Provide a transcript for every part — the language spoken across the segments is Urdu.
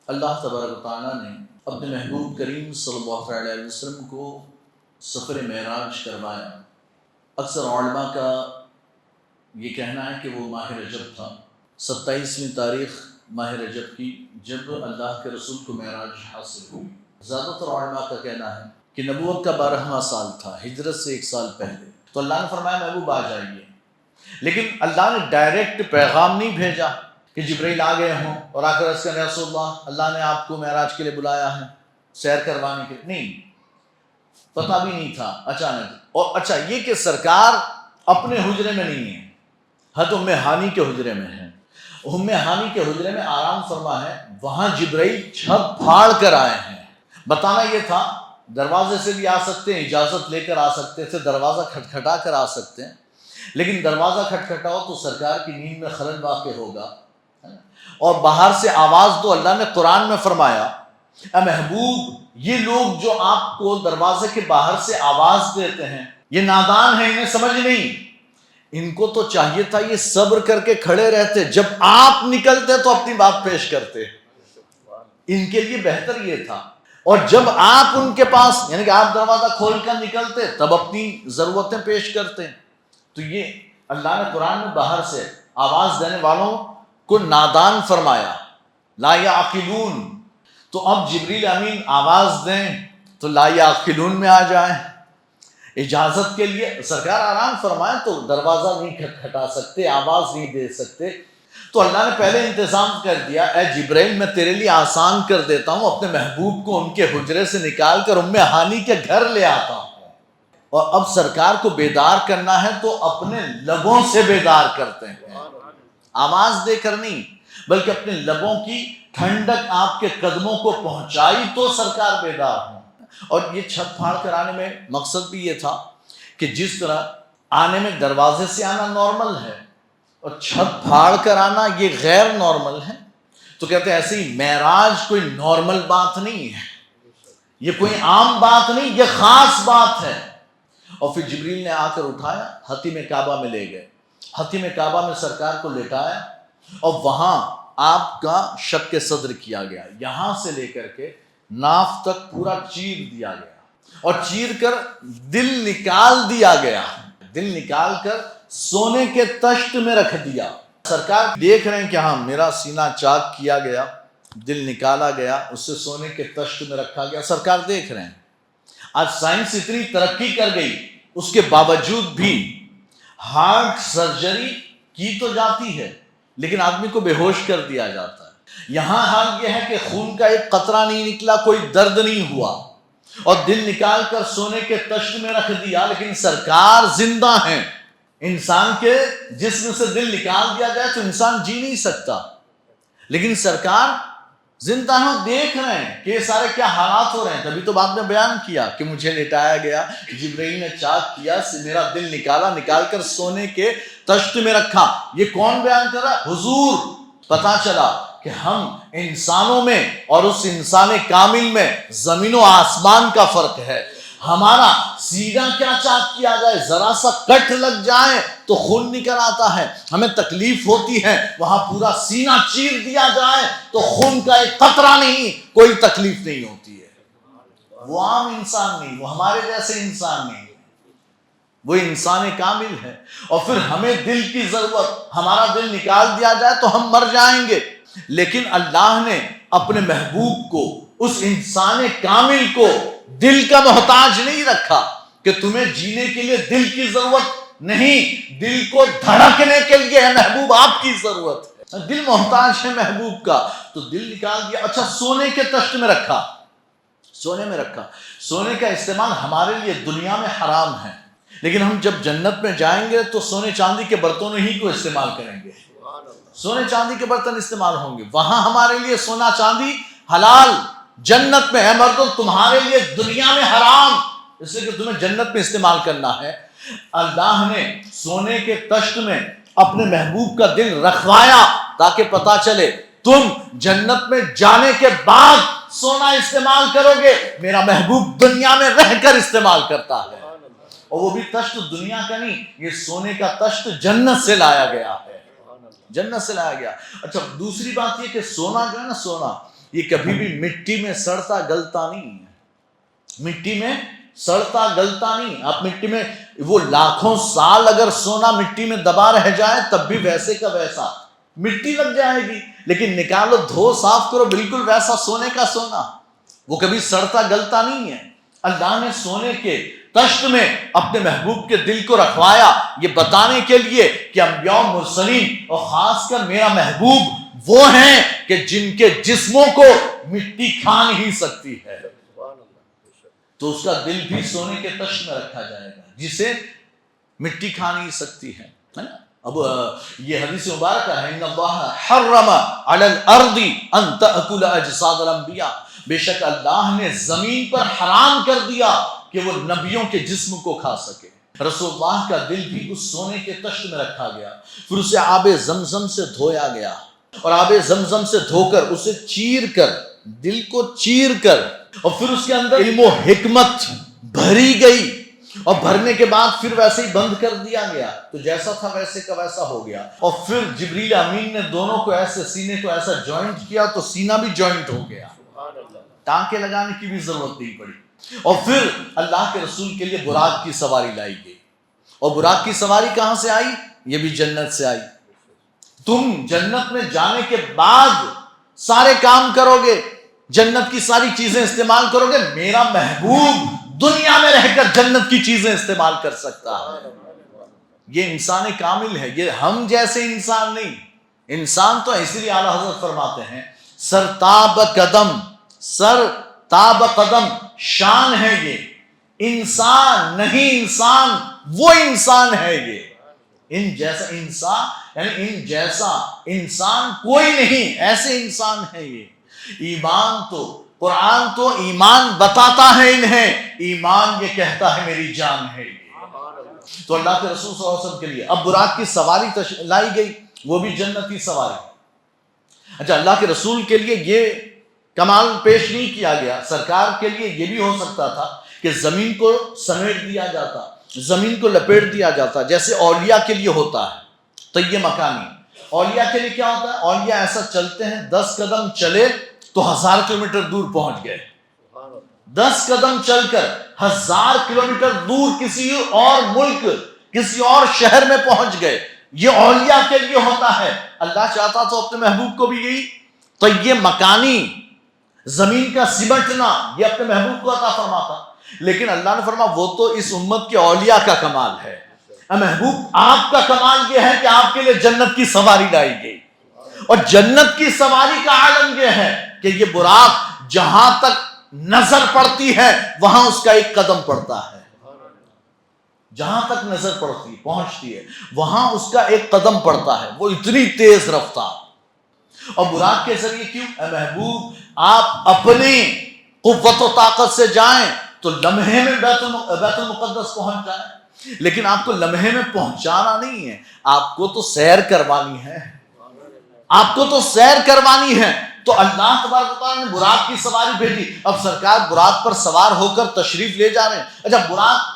اللہ تبارک و تعالیٰ نے اپنے محبوب کریم صلی اللہ علیہ وسلم کو سفر معراج کروایا۔ اکثر علماء کا یہ کہنا ہے کہ وہ ماہ رجب تھا، 27ویں تاریخ ماہ رجب کی، جب اللہ کے رسول کو معراج حاصل ہوئی۔ زیادہ تر علماء کا کہنا ہے کہ نبوت کا 12واں سال تھا، ہجرت سے 1 سال پہلے۔ تو اللہ نے فرمایا محبوب آ جائیے، لیکن اللہ نے ڈائریکٹ پیغام نہیں بھیجا کہ جبرائیل آ گئے ہوں اور آ کر عرض کریں رسول اللہ نے آپ کو معراج کے لیے بلایا ہے، سیر کروانے کے لیے۔ نہیں، پتہ بھی نہیں تھا، اچانک۔ اور اچھا یہ کہ سرکار اپنے حجرے میں نہیں ہے، حضرت ام ہانی کے حجرے میں ہے۔ ام ہانی کے حجرے میں آرام فرما ہے، وہاں جبرائیل چھت پھاڑ کر آئے ہیں۔ بتانا یہ تھا دروازے سے بھی آ سکتے ہیں، اجازت لے کر آ سکتے تھے، دروازہ کھٹکھٹا کر آ سکتے ہیں، لیکن دروازہ کھٹکھٹاؤ تو سرکار کی نیند میں خلل واقع ہوگا، اور باہر سے آواز دو۔ اللہ نے قرآن میں فرمایا اے محبوب، یہ لوگ جو آپ کو دروازے کے باہر سے آواز دیتے ہیں یہ نادان ہیں، انہیں سمجھ نہیں۔ ان کو تو چاہیے تھا یہ صبر کر کے کھڑے رہتے، جب آپ نکلتے تو اپنی بات پیش کرتے، ان کے لیے بہتر یہ تھا۔ اور جب آپ ان کے پاس یعنی کہ آپ دروازہ کھول کر نکلتے تب اپنی ضرورتیں پیش کرتے۔ تو یہ اللہ نے قرآن میں باہر سے آواز دینے والوں کو نادان فرمایا، لا یعقلون۔ تو اب جبریل امین آواز دیں تو لا یعقلون میں آ جائیں۔ اجازت کے لیے سرکار آرام فرمائیں تو دروازہ نہیں کھٹکھٹا سکتے، آواز نہیں دے سکتے، تو اللہ نے پہلے انتظام کر دیا، اے جبرائیل میں تیرے لیے آسان کر دیتا ہوں، اپنے محبوب کو ان کے حجرے سے نکال کر ام ہانی کے گھر لے آتا ہوں۔ اور اب سرکار کو بیدار کرنا ہے تو اپنے لبوں سے بیدار کرتے ہیں، آواز دے کر نہیں، بلکہ اپنے لبوں کی ٹھنڈک آپ کے قدموں کو پہنچائی تو سرکار بیدار ہوں۔ اور یہ چھت پھاڑ کر آنے میں مقصد بھی یہ تھا کہ جس طرح آنے میں دروازے سے آنا نارمل ہے اور چھت پھاڑ کر آنا یہ غیر نارمل ہے، تو کہتے ہیں ایسے ہی معراج کوئی نارمل بات نہیں ہے، یہ کوئی عام بات نہیں، یہ خاص بات ہے۔ اور پھر جبریل نے آ کر اٹھایا، حتیم کعبہ میں لے گئے، حتیم کعبہ میں سرکار کو لٹایا، اور وہاں آپ کا شق صدر کیا گیا، یہاں سے لے کر کے ناف تک پورا چیر دیا گیا، اور چیر کر دل نکال دیا گیا، دل نکال کر سونے کے تشت میں رکھ دیا۔ سرکار دیکھ رہے ہیں کہ ہاں میرا سینہ چاک کیا گیا، دل نکالا گیا، اسے سونے کے تشت میں رکھا گیا، سرکار دیکھ رہے ہیں۔ آج سائنس اتنی ترقی کر گئی، اس کے باوجود بھی ہارٹ سرجری کی تو جاتی ہے لیکن آدمی کو بے ہوش کر دیا جاتا ہے۔ یہاں حال یہ ہے کہ خون کا ایک قطرہ نہیں نکلا، کوئی درد نہیں ہوا، اور دل نکال کر سونے کے تشت میں رکھ دیا، لیکن سرکار زندہ ہیں۔ انسان کے جسم سے دل نکال دیا جائے تو انسان جی نہیں سکتا، لیکن سرکار زندہ ہیں، دیکھ رہے ہیں کہ یہ سارے کیا حالات ہو رہے ہیں۔ تبھی تو بعد میں بیان کیا کہ مجھے لٹایا گیا، جبرائیل نے چاک کیا، میرا دل نکال کر سونے کے تشت میں رکھا۔ یہ کون بیان کر رہا؟ حضور۔ پتا چلا کہ ہم انسانوں میں اور اس انسان کامل میں زمین و آسمان کا فرق ہے۔ ہمارا سینہ کیا چاک کیا جائے، ذرا سا کٹ لگ جائے تو خون نکل آتا ہے، ہمیں تکلیف ہوتی ہے، وہاں پورا سینہ چیر دیا جائے تو خون کا ایک قطرہ نہیں، کوئی تکلیف نہیں ہوتی ہے۔ وہ عام انسان نہیں، وہ ہمارے جیسے انسان نہیں، وہ انسان کامل ہے۔ اور پھر ہمیں دل کی ضرورت، ہمارا دل نکال دیا جائے تو ہم مر جائیں گے، لیکن اللہ نے اپنے محبوب کو، اس انسان کامل کو دل کا محتاج نہیں رکھا کہ تمہیں جینے کے لیے دل کی ضرورت نہیں، دل کو دھڑکنے کے لیے ہے محبوب آپ کی ضرورت ہے، دل محتاج ہے محبوب کا، تو دل نکال دیا۔ اچھا سونے کے تشت میں رکھا، سونے میں رکھا۔ سونے کا استعمال ہمارے لیے دنیا میں حرام ہے، لیکن ہم جب جنت میں جائیں گے تو سونے چاندی کے برتنوں ہی کو استعمال کریں گے، سونے چاندی کے برتن استعمال ہوں گے، وہاں ہمارے لیے سونا چاندی حلال، جنت میں ہے مردوں، تمہارے لیے دنیا میں حرام، اس لیے کہ تمہیں جنت میں استعمال کرنا ہے۔ اللہ نے سونے کے تشت میں اپنے محبوب کا دل رکھوایا تاکہ پتا چلے تم جنت میں جانے کے بعد سونا استعمال کرو گے، میرا محبوب دنیا میں رہ کر استعمال کرتا ہے، اور وہ بھی تشت دنیا کا نہیں، یہ سونے کا تشت جنت سے لایا گیا ہے، جنت سے لایا گیا۔ اچھا دوسری بات یہ کہ سونا جو ہے نا، سونا یہ کبھی بھی مٹی میں سڑتا گلتا نہیں ہے، مٹی میں سڑتا گلتا نہیں. آپ مٹی میں وہ لاکھوں سال اگر سونا مٹی میں دبا رہ جائے تب بھی ویسے کا ویسا مٹی لگ جائے گی، لیکن نکالو دھو صاف کرو بالکل ویسا سونے کا سونا، وہ کبھی سڑتا گلتا نہیں ہے. اللہ نے سونے کے تشت میں اپنے محبوب کے دل کو رکھوایا یہ بتانے کے لیے کہ انبیاء و مرسلین اور خاص کر میرا محبوب وہ ہیں کہ جن کے جسموں کو مٹی کھا نہیں سکتی ہے، تو اس کا دل بھی سونے کے تشت میں رکھا جائے گا جسے مٹی کھا نہیں سکتی ہے نا. اب یہ حدیث مبارکہ ہے ان اللہ حرم علی الارض ان تأکل اجساد الانبیاء، بے شک اللہ نے زمین پر حرام کر دیا کہ وہ نبیوں کے جسم کو کھا سکے. رسول اللہ کا دل بھی اس سونے کے تشت میں رکھا گیا، پھر اسے آب زمزم سے دھویا گیا اور آب زمزم سے دھو کر اسے چیر کر دل کو چیر کر اور پھر اس کے اندر علم و حکمت بھری گئی اور بھرنے کے بعد پھر ویسے ہی بند کر دیا گیا تو جیسا تھا ویسے کا ویسا ہو گیا. اور پھر جبریل امین نے دونوں کو ایسے سینے کو ایسا جوائنٹ کیا تو سینہ بھی جوائنٹ ہو گیا، ٹانکے لگانے کی بھی ضرورت نہیں پڑی. اور پھر اللہ کے رسول کے لیے براق کی سواری لائی گئی، اور براق کی سواری کہاں سے آئی؟ یہ بھی جنت سے آئی. تم جنت میں جانے کے بعد سارے کام کرو گے، جنت کی ساری چیزیں استعمال کرو گے، میرا محبوب دنیا میں رہ کر جنت کی چیزیں استعمال کر سکتا ہے. یہ انسان کامل ہے، یہ ہم جیسے انسان نہیں. انسان تو اسی لیے اعلیٰ حضرت فرماتے ہیں سر تاب قدم، سر تاب قدم شان ہے یہ، انسان نہیں انسان وہ انسان ہے یہ. ان جیسا انسان یعنی ان جیسا انسان کوئی نہیں، ایسے انسان ہے یہ. ایمان تو قرآن تو ایمان بتاتا ہے انہیں، ایمان یہ کہتا ہے میری جان ہے یہ. تو اللہ کے رسول صلی اللہ علیہ وسلم کے لیے اب براق کی سواری لائی گئی، وہ بھی جنتی سواری. اچھا، اللہ کے رسول کے لیے یہ کمال پیش نہیں کیا گیا، سرکار کے لیے یہ بھی ہو سکتا تھا کہ زمین کو سمیٹ دیا جاتا، زمین کو لپیٹ دیا جاتا جیسے اولیاء کے لیے ہوتا ہے. تو یہ مکانی اولیاء کے لیے کیا ہوتا ہے؟ اولیاء ایسا چلتے ہیں 10 قدم چلے تو 1000 کلومیٹر دور پہنچ گئے، 10 قدم چل کر 1000 کلومیٹر دور کسی اور ملک کسی اور شہر میں پہنچ گئے. یہ اولیاء کے لیے ہوتا ہے. اللہ چاہتا تو اپنے محبوب کو بھی یہی. تو یہ مکانی زمین کا سمٹنا یہ اپنے محبوب کو عطا فرماتا، لیکن اللہ نے فرمایا وہ تو اس امت کے اولیاء کا کمال ہے. اے محبوب آپ کا کمال یہ ہے کہ آپ کے لیے جنت کی سواری لائی گئی، اور جنت کی سواری کا عالم یہ ہے کہ یہ براق جہاں تک نظر پڑتی ہے وہاں اس کا ایک قدم پڑتا ہے، جہاں تک نظر پڑتی پہنچتی ہے وہاں اس کا ایک قدم پڑتا ہے. وہ اتنی تیز رفتار. اور براق کے ذریعے کیوں؟ اے محبوب آپ اپنی قوت و طاقت سے جائیں تو لمحے میں بیت المقدس پہنچ جائیں، لیکن آپ کو لمحے میں پہنچانا نہیں ہے، آپ کو تو سیر کروانی ہے، آپ کو تو سیر کروانی ہے. تو اللہ تبارک و تعالیٰ نے براق کی سواری بھیجی. اب سرکار براق پر سوار ہو کر تشریف لے جا رہے ہیں. اچھا، براق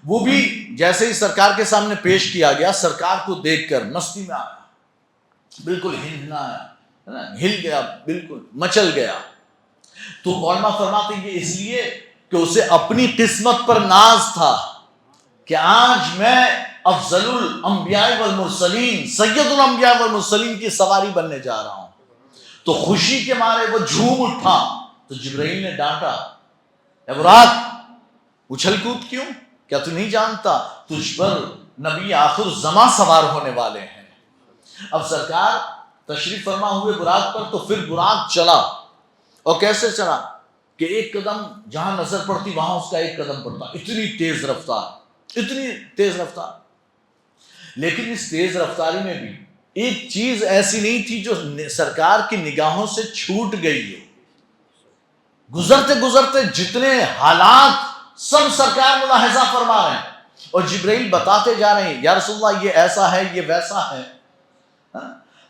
وہ بھی جیسے ہی سرکار کے سامنے پیش کیا گیا، سرکار کو دیکھ کر مستی میں آیا، بالکل ہلنا آیا، ہل گیا، بالکل مچل گیا. تو علماء فرماتے ہیں یہ اس لیے کہ اسے اپنی قسمت پر ناز تھا کہ آج میں افضل الانبیاء والمرسلین سید الانبیاء والمرسلین کی سواری بننے جا رہا ہوں. تو خوشی کے مارے وہ جھوم اٹھا. تو جبرائیل نے ڈانٹا، اے براق اچھل کود کیوں؟ کیا تو نہیں جانتا تجھ پر نبی آخر زمان سوار ہونے والے ہیں؟ اب سرکار تشریف فرما ہوئے براق پر، تو پھر براق چلا. اور کیسے چلا کہ ایک قدم جہاں نظر پڑتی وہاں اس کا ایک قدم پڑتا. اتنی تیز رفتار، اتنی تیز رفتار. لیکن اس تیز رفتاری میں بھی ایک چیز ایسی نہیں تھی جو سرکار کی نگاہوں سے چھوٹ گئی ہے. گزرتے گزرتے جتنے حالات سب سرکار ملاحظہ فرما رہے ہیں اور جبرائیل بتاتے جا رہے ہیں یا رسول اللہ یہ ایسا ہے، یہ ویسا ہے.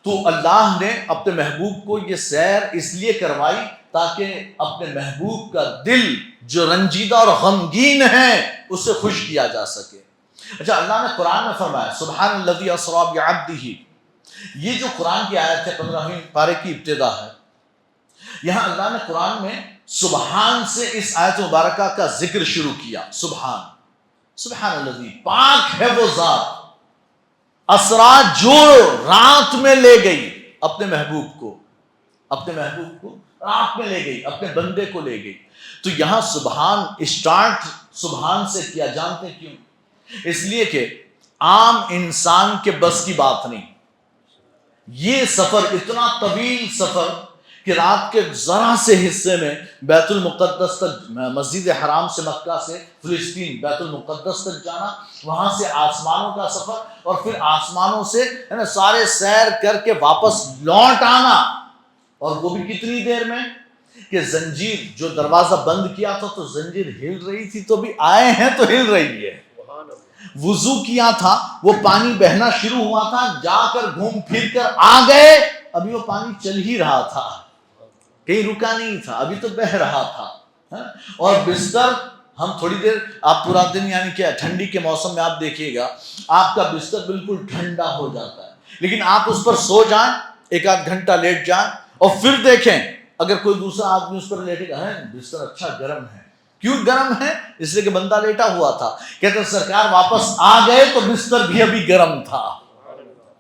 تو اللہ نے اپنے محبوب کو یہ سیر اس لیے کروائی تاکہ اپنے محبوب کا دل جو رنجیدہ اور غمگین ہے اسے خوش کیا جا سکے. اچھا، اللہ نے قرآن میں فرمایا سبحان الذی اسری بعبدہ. یہ جو قرآن کی آیت ہے 15ویں پارے کی ابتدا ہے، یہاں اللہ نے قرآن میں سبحان سے اس آیت مبارکہ کا ذکر شروع کیا. سبحان الذی، پاک ہے وہ ذات، اسرا جو رات میں لے گئی اپنے محبوب کو رات میں لے گئی، اپنے بندے کو لے گئی. تو یہاں سبحان اسٹارٹ سبحان سے کیا، جانتے کیوں؟ اس لیے کہ عام انسان کے بس کی بات نہیں. یہ سفر اتنا طویل سفر کہ رات کے ذرا سے حصے میں بیت المقدس تک، مسجد حرام سے مکہ سے فلسطین بیت المقدس تک جانا، وہاں سے آسمانوں کا سفر، اور پھر آسمانوں سے سارے سیر کر کے واپس لوٹ آنا. اور وہ بھی کتنی دیر میں کہ زنجیر جو دروازہ بند کیا تھا تو زنجیر ہل رہی تھی، تو بھی آئے ہیں تو ہل رہی ہے. وضو کیا تھا، وہ پانی بہنا شروع ہوا تھا، جا کر گھوم پھر کر آ گئے، ابھی وہ پانی چل ہی رہا تھا، کہیں رکا نہیں تھا، ابھی تو بہ رہا تھا. اور بستر، ہم تھوڑی دیر، آپ پورا دن یعنی کہ ٹھنڈی کے موسم میں آپ دیکھیے گا آپ کا بستر بالکل ٹھنڈا ہو جاتا ہے، لیکن آپ اس پر سو جائیں، ایک آدھ گھنٹہ لیٹ جائیں، اور پھر دیکھیں اگر کوئی دوسرا آدمی اس پر لیٹے گا، بستر اچھا گرم ہے. کیوں گرم ہے؟ اس لیے کہ بندہ لیٹا ہوا تھا. کہتے ہیں سرکار واپس آ گئے تو بستر بھی ابھی گرم تھا،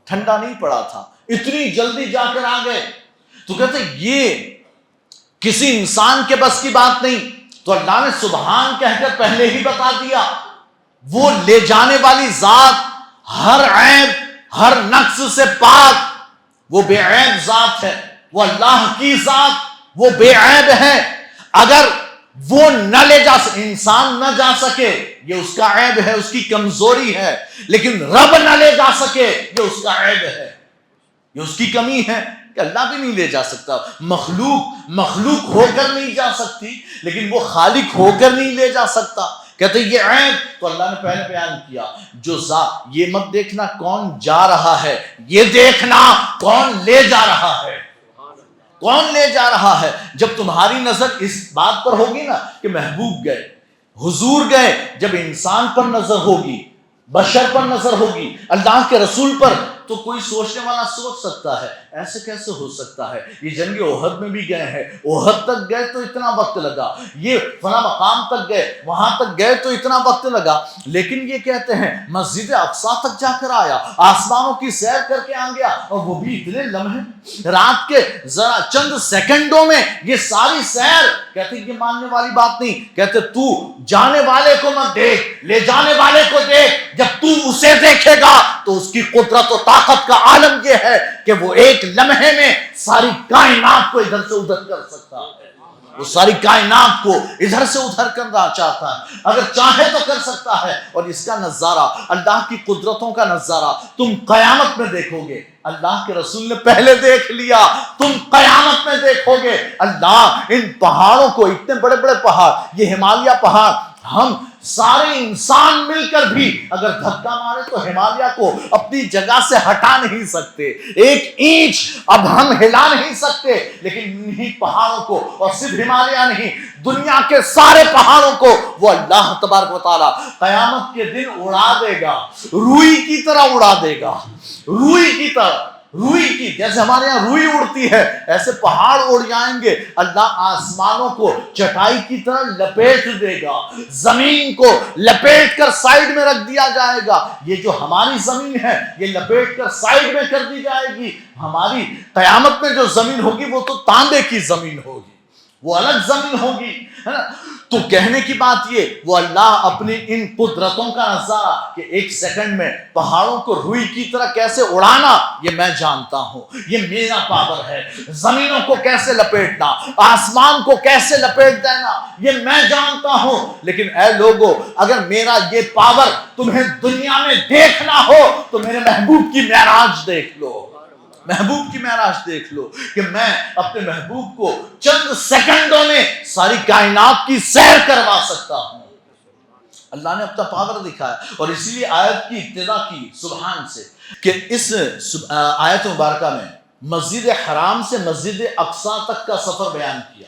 ٹھنڈا نہیں پڑا تھا، اتنی جلدی جا کر آ گئے. تو کہتے ہیں یہ کسی انسان کے بس کی بات نہیں. تو اللہ نے سبحان کہہ کر پہلے ہی بتا دیا، وہ لے جانے والی ذات ہر عیب ہر نقص سے پاک، وہ بے عیب ذات ہے. وہ اللہ کی ذات وہ بے عیب ہے. اگر وہ نہ لے جا سکے، انسان نہ جا سکے، یہ اس کا عیب ہے، اس کی کمزوری ہے. لیکن رب نہ لے جا سکے، یہ اس کا عیب ہے، یہ اس کی کمی ہے کہ اللہ بھی نہیں لے جا سکتا. مخلوق ہو کر نہیں جا سکتی، لیکن وہ خالق ہو کر نہیں لے جا سکتا. کہتے یہ عیب تو اللہ نے پہلے بیان کیا. جو ذات، یہ مت دیکھنا کون جا رہا ہے، یہ دیکھنا کون لے جا رہا ہے. کون لے جا رہا ہے؟ جب تمہاری نظر اس بات پر ہوگی نا کہ محبوب گئے، حضور گئے، جب انسان پر نظر ہوگی، بشر پر نظر ہوگی، اللہ کے رسول پر، تو کوئی سوچنے والا سوچ سکتا ہے ایسے کیسے ہو سکتا ہے. یہ جنگ احد میں بھی گئے ہیں، احد تک گئے تو اتنا وقت لگا، یہ فلاں مقام تک گئے، وہاں تک گئے تو اتنا وقت لگا. لیکن یہ کہتے ہیں مسجد اقصیٰ تک جا کر آیا، آسمانوں کی سیر کر کے آ گیا، اور وہ بھی اتنے لمحے، رات کے ذرا چند سیکنڈوں میں یہ ساری سیر. کہتے یہ ماننے والی بات نہیں. کہتے تو جانے والے کو مت دیکھ، لے جانے والے کو دیکھ. جب تو اسے دیکھے گا تو اس کی قدرت و طاقت کا عالم یہ ہے کہ وہ ایک لمحے میں ساری کائنات کو ادھر سے ادھر کر سکتا ہے. وہ ساری کائنات کو ادھر سے ادھر کرنا چاہتا ہے، اگر چاہے تو کر سکتا ہے. اور اس کا نظارہ، اللہ کی قدرتوں کا نظارہ تم قیامت میں دیکھو گے. اللہ کے رسول نے پہلے دیکھ لیا، تم قیامت میں دیکھو گے. اللہ ان پہاڑوں کو، اتنے بڑے بڑے پہاڑ، یہ ہمالیہ پہاڑ، ہم سارے انسان مل کر بھی اگر دھکا مارے تو ہمالیہ کو اپنی جگہ سے ہٹا نہیں سکتے، ایک اینچ اب ہم ہلا نہیں سکتے. لیکن انہی پہاڑوں کو، اور صرف ہمالیہ نہیں، دنیا کے سارے پہاڑوں کو وہ اللہ تبارک و تعالی قیامت کے دن اڑا دے گا، روئی کی طرح اڑا دے گا. روئی کی طرح، روئی کی، جیسے ہمارے یہاں روئی اڑتی ہے ایسے پہاڑ اڑ جائیں گے. اللہ آسمانوں کو چٹائی کی طرح لپیٹ دے گا، زمین کو لپیٹ کر سائیڈ میں رکھ دیا جائے گا. یہ جو ہماری زمین ہے یہ لپیٹ کر سائیڈ میں کر دی جائے گی. ہماری قیامت میں جو زمین ہوگی وہ تو تانبے کی زمین ہوگی، وہ الگ زمین ہوگی، ہے نا. تو کہنے کی بات یہ، وہ اللہ اپنی ان قدرتوں کا نظارہ کہ ایک سیکنڈ میں پہاڑوں کو روئی کی طرح کیسے اڑانا یہ میں جانتا ہوں، یہ میرا پاور ہے. زمینوں کو کیسے لپیٹنا، آسمان کو کیسے لپیٹ دینا یہ میں جانتا ہوں. لیکن اے لوگو، اگر میرا یہ پاور تمہیں دنیا میں دیکھنا ہو تو میرے محبوب کی معراج دیکھ لو. محبوب کی معراج دیکھ لو کہ میں اپنے محبوب کو چند سیکنڈوں میں ساری کائنات کی سیر کروا سکتا ہوں. اللہ نے اپنا پاور دکھایا. اور اسی لیے آیت کی ابتدا کی سبحان سے کہ اس آیت مبارکہ میں مسجد حرام سے مسجد اقصیٰ تک کا سفر بیان کیا،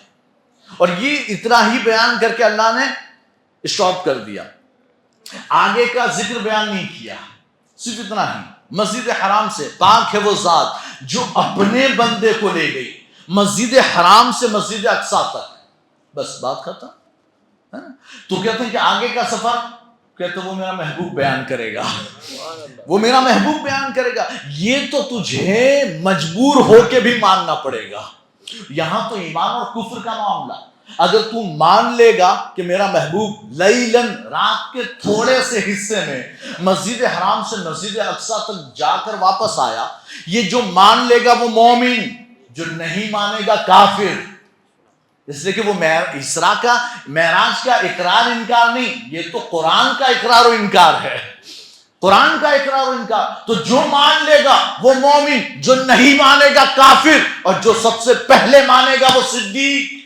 اور یہ اتنا ہی بیان کر کے اللہ نے اسٹاپ کر دیا، آگے کا ذکر بیان نہیں کیا. صرف اتنا ہی، مسجد حرام سے، پاک ہے وہ ذات جو اپنے بندے کو لے گئی. مسجد حرام سے مسجد اقصی تک، بس بات ختم ہے نا؟ تو کہتے ہیں کہ آگے کا سفر، کہتے وہ میرا محبوب بیان کرے گا، وہ میرا محبوب بیان کرے گا. یہ تو تجھے مجبور ہو کے بھی ماننا پڑے گا. یہاں تو ایمان اور کفر کا معاملہ. اگر تو مان لے گا کہ میرا محبوب لیلن، رات کے تھوڑے سے حصے میں مسجد حرام سے مسجد اقصی تک جا کر واپس آیا، یہ جو مان لے گا وہ مومن، جو نہیں مانے گا کافر. اس لیے کہ وہ اسراء کا، معراج کا اقرار انکار نہیں، یہ تو قرآن کا اقرار و انکار ہے، قرآن کا اقرار و انکار. تو جو مان لے گا وہ مومن، جو نہیں مانے گا کافر. اور جو سب سے پہلے مانے گا وہ صدیق،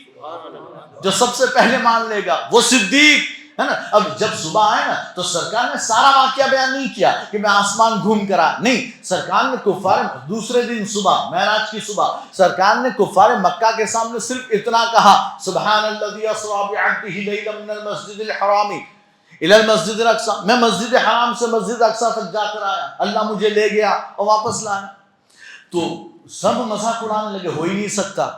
جو سب سے پہلے مان لے گا وہ صدیق ہے نا. اب جب صبح آئے نا تو سرکار نے سارا واقعہ بیان نہیں کیا کہ میں آسمان گھوم کر آیا، نہیں. سرکار نے کفار دوسرے دن صبح، معراج کی صبح، سرکار نے کفار مکہ کے سامنے صرف اتنا کہا، سبحان الذی اسریٰ بعبدہ لیلا من المسجد الحرام الی المسجد الاقصی، میں مسجد حرام سے مسجد اقصی تک جا کر آیا، اللہ مجھے لے گیا اور واپس لایا. تو سب مذاق اڑانے لگے، ہو ہی نہیں سکتا.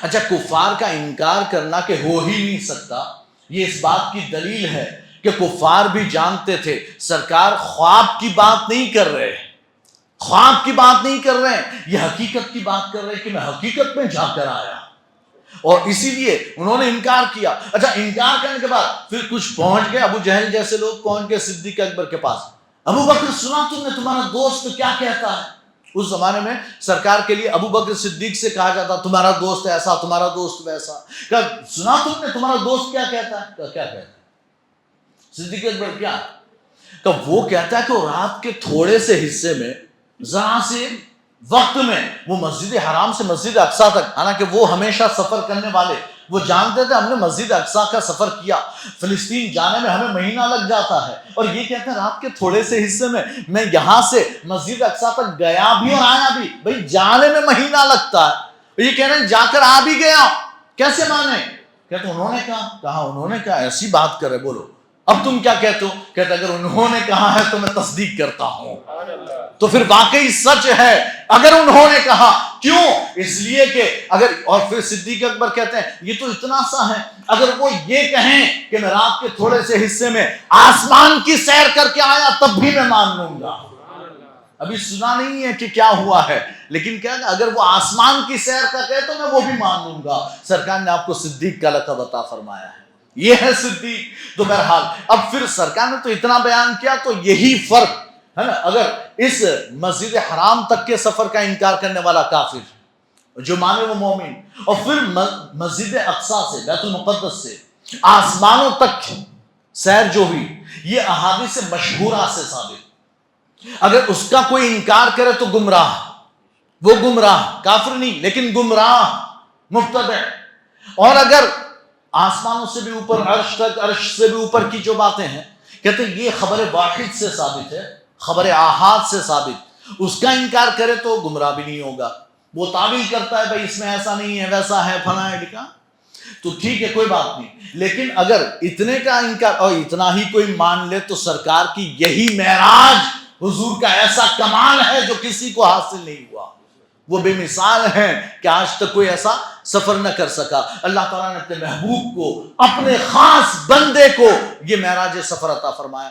اچھا، کفار کا انکار کرنا کہ ہو ہی نہیں سکتا، یہ اس بات کی دلیل ہے کہ کفار بھی جانتے تھے سرکار خواب کی بات نہیں کر رہے، خواب کی بات نہیں کر رہے ہیں، یہ حقیقت کی بات کر رہے ہیں کہ میں حقیقت میں جا کر آیا، اور اسی لیے انہوں نے انکار کیا. اچھا، انکار کرنے کے بعد پھر کچھ پہنچ گئے، ابو جہل جیسے لوگ پہنچ گئے صدیق اکبر کے پاس. ابو بکر سنا تم نے تمہارا دوست کیا کہتا ہے؟ اس زمانے میں سرکار کے لیے ابو بکر صدیق سے کہا جاتا تمہارا دوست ایسا، تمہارا دوست ویسا. کہ سنا تم نے تمہارا دوست کیا کہتا ہے؟ کیا کہتا ہے صدیق اکبر؟ کیا کہ وہ کہتا ہے کہ وہ رات کے تھوڑے سے حصے میں، ذرا سے وقت میں، وہ مسجد حرام سے مسجد اقصی تک، حالانکہ وہ ہمیشہ سفر کرنے والے، وہ جانتے تھے ہم نے مسجد اقصی کا سفر کیا، فلسطین جانے میں ہمیں مہینہ لگ جاتا ہے، اور یہ کہتے ہیں رات کے تھوڑے سے حصے میں یہاں سے مسجد اقصی تک گیا بھی اور آیا بھی. بھئی جانے میں مہینہ لگتا ہے، یہ کہہ رہے ہیں جا کر آ بھی گیا، کیسے مانے؟ کہتے انہوں نے کہا انہوں نے کہا، ایسی بات کرے، بولو اب تم کیا کہتے ہو؟ کہتے اگر انہوں نے کہا ہے تو میں تصدیق کرتا ہوں. تو پھر واقعی سچ ہے اگر انہوں نے کہا. کیوں؟ اس لیے کہ اگر، اور پھر صدیق اکبر کہتے ہیں یہ تو اتنا سا ہے، اگر وہ یہ کہیں کہ میں رات کے تھوڑے سے حصے میں آسمان کی سیر کر کے آیا تب بھی میں مان لوں گا. ابھی سنا نہیں ہے کہ کیا ہوا ہے، لیکن کیا اگر وہ آسمان کی سیر کا کہے تو میں وہ بھی مان لوں گا. سرکار نے آپ کو صدیق کا لقب عطا فرمایا ہے، یہ ہے صدیق. تو بہرحال اب پھر سرکار نے تو اتنا بیان کیا، تو یہی فرق ہے نا. اگر اس مسجد حرام تک کے سفر کا انکار کرنے والا کافر، جو مانے وہ مومن، اور پھر مسجد اقصی سے، بیت المقدس سے آسمانوں تک سیر جو ہوئی، یہ احادیث مشہورہ سے ثابت. اگر اس کا کوئی انکار کرے تو گمراہ، وہ گمراہ، کافر نہیں لیکن گمراہ، مبتدع. اور اگر آسمانوں سے بھی اوپر، عرش تک، عرش سے بھی اوپر کی جو باتیں ہیں، کہتے ہیں یہ خبر واحد سے ثابت ہے، خبر آحاد سے ثابت، اس کا انکار کرے تو گمراہ بھی نہیں ہوگا. وہ تعویل کرتا ہے بھائی اس میں ایسا نہیں ہے، ویسا ہے، فلاں ہے، لکھا تو ٹھیک ہے، کوئی بات نہیں. لیکن اگر اتنے کا انکار اور اتنا ہی کوئی مان لے تو سرکار کی یہی معراج حضور کا ایسا کمال ہے جو کسی کو حاصل نہیں ہوا. وہ بے مثال ہیں کہ آج تک کوئی ایسا سفر نہ کر سکا. اللہ تعالیٰ نے اپنے محبوب کو، اپنے خاص بندے کو یہ معراج سفر عطا فرمایا.